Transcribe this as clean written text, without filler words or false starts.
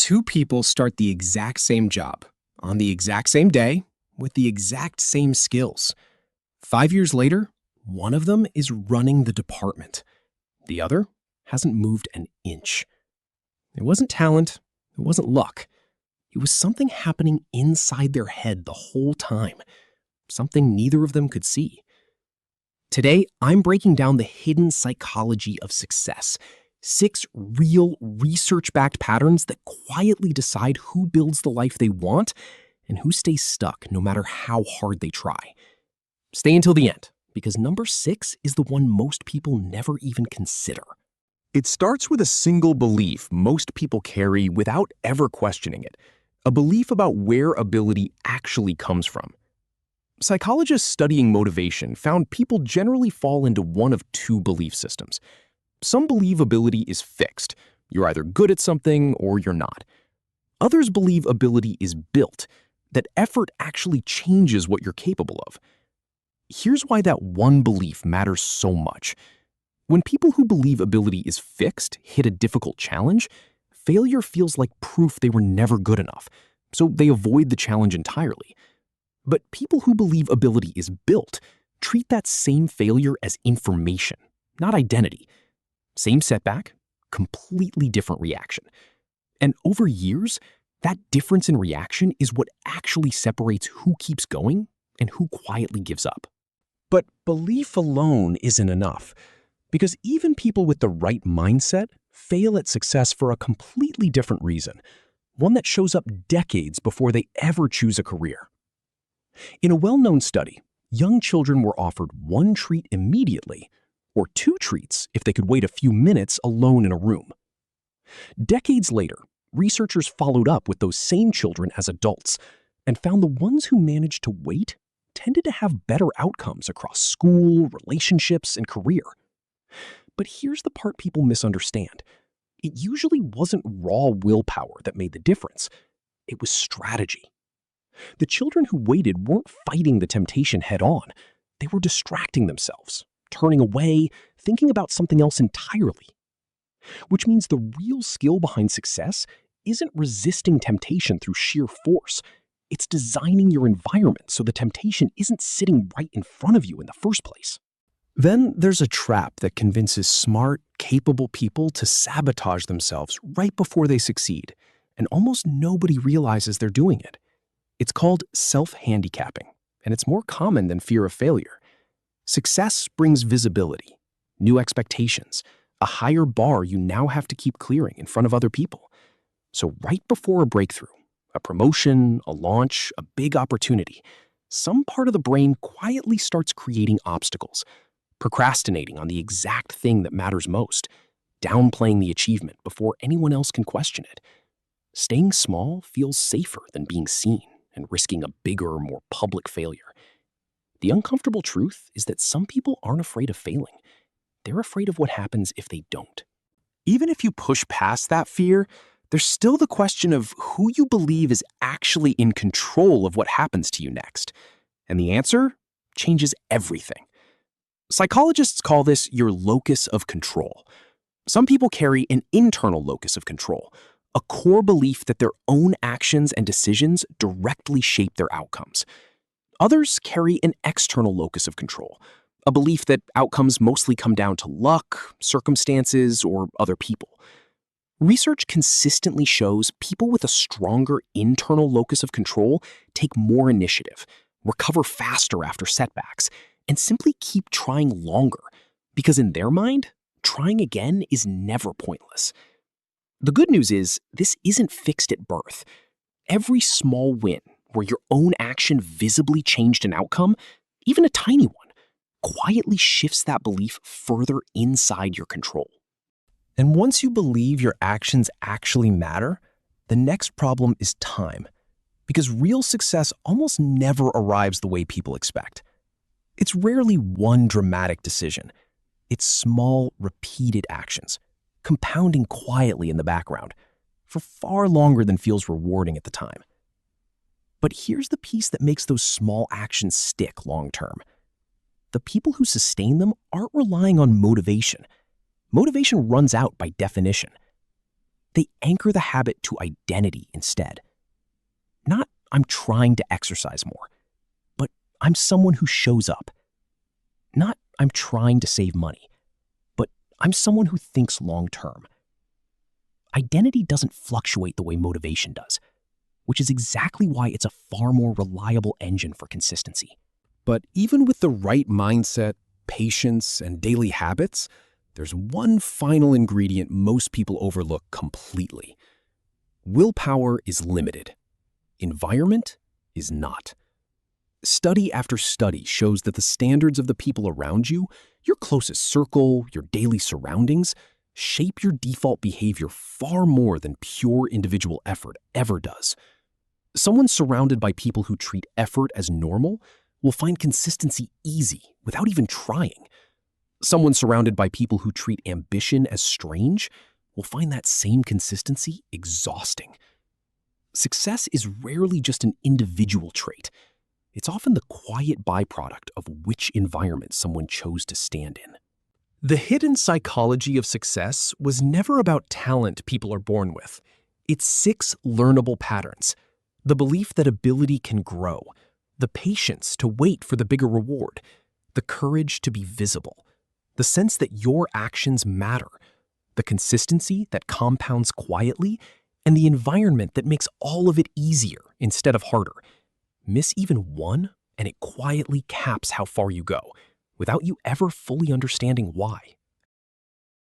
Two people start the exact same job, on the exact same day, with the exact same skills. 5 years later, one of them is running the department. The other hasn't moved an inch. It wasn't talent, it wasn't luck. It was something happening inside their head the whole time, something neither of them could see. Today, I'm breaking down the hidden psychology of success. 6 real research-backed patterns that quietly decide who builds the life they want and who stays stuck no matter how hard they try. Stay until the end, because number 6 is the one most people never even consider. It starts with a single belief most people carry without ever questioning it, a belief about where ability actually comes from. Psychologists studying motivation found people generally fall into one of two belief systems. Some believe ability is fixed. You're either good at something or you're not. Others believe ability is built, that effort actually changes what you're capable of. Here's why that one belief matters so much. When people who believe ability is fixed hit a difficult challenge, failure feels like proof they were never good enough, so they avoid the challenge entirely. But people who believe ability is built treat that same failure as information, not identity. Same setback, completely different reaction. And over years, that difference in reaction is what actually separates who keeps going and who quietly gives up. But belief alone isn't enough, because even people with the right mindset fail at success for a completely different reason, one that shows up decades before they ever choose a career. In a well-known study, young children were offered one treat immediately, or 2 treats if they could wait a few minutes alone in a room. Decades later, researchers followed up with those same children as adults and found the ones who managed to wait tended to have better outcomes across school, relationships, and career. But here's the part people misunderstand. It usually wasn't raw willpower that made the difference. It was strategy. The children who waited weren't fighting the temptation head-on. They were distracting themselves, turning away, thinking about something else entirely. Which means the real skill behind success isn't resisting temptation through sheer force. It's designing your environment so the temptation isn't sitting right in front of you in the first place. Then there's a trap that convinces smart, capable people to sabotage themselves right before they succeed, and almost nobody realizes they're doing it. It's called self-handicapping, and it's more common than fear of failure. Success brings visibility, new expectations, a higher bar you now have to keep clearing in front of other people. So right before a breakthrough, a promotion, a launch, a big opportunity, some part of the brain quietly starts creating obstacles, procrastinating on the exact thing that matters most, downplaying the achievement before anyone else can question it. Staying small feels safer than being seen and risking a bigger, more public failure. The uncomfortable truth is that some people aren't afraid of failing. They're afraid of what happens if they don't. Even if you push past that fear, there's still the question of who you believe is actually in control of what happens to you next. And the answer changes everything. Psychologists call this your locus of control. Some people carry an internal locus of control, a core belief that their own actions and decisions directly shape their outcomes. Others carry an external locus of control, a belief that outcomes mostly come down to luck, circumstances, or other people. Research consistently shows people with a stronger internal locus of control take more initiative, recover faster after setbacks, and simply keep trying longer, because in their mind, trying again is never pointless. The good news is, this isn't fixed at birth. Every small win, where your own action visibly changed an outcome, even a tiny one, quietly shifts that belief further inside your control. And once you believe your actions actually matter, the next problem is time. Because real success almost never arrives the way people expect. It's rarely one dramatic decision. It's small, repeated actions, compounding quietly in the background, for far longer than feels rewarding at the time. But here's the piece that makes those small actions stick long-term. The people who sustain them aren't relying on motivation. Motivation runs out by definition. They anchor the habit to identity instead. Not, I'm trying to exercise more, but I'm someone who shows up. Not, I'm trying to save money, but I'm someone who thinks long term. Identity doesn't fluctuate the way motivation does, which is exactly why it's a far more reliable engine for consistency. But even with the right mindset, patience, and daily habits, there's one final ingredient most people overlook completely. Willpower is limited. Environment is not. Study after study shows that the standards of the people around you, your closest circle, your daily surroundings, shape your default behavior far more than pure individual effort ever does. Someone surrounded by people who treat effort as normal will find consistency easy without even trying. Someone surrounded by people who treat ambition as strange will find that same consistency exhausting. Success is rarely just an individual trait. It's often the quiet byproduct of which environment someone chose to stand in. The hidden psychology of success was never about talent people are born with. It's 6 learnable patterns. The belief that ability can grow, the patience to wait for the bigger reward, the courage to be visible, the sense that your actions matter, the consistency that compounds quietly, and the environment that makes all of it easier instead of harder. Miss even one, and it quietly caps how far you go, without you ever fully understanding why.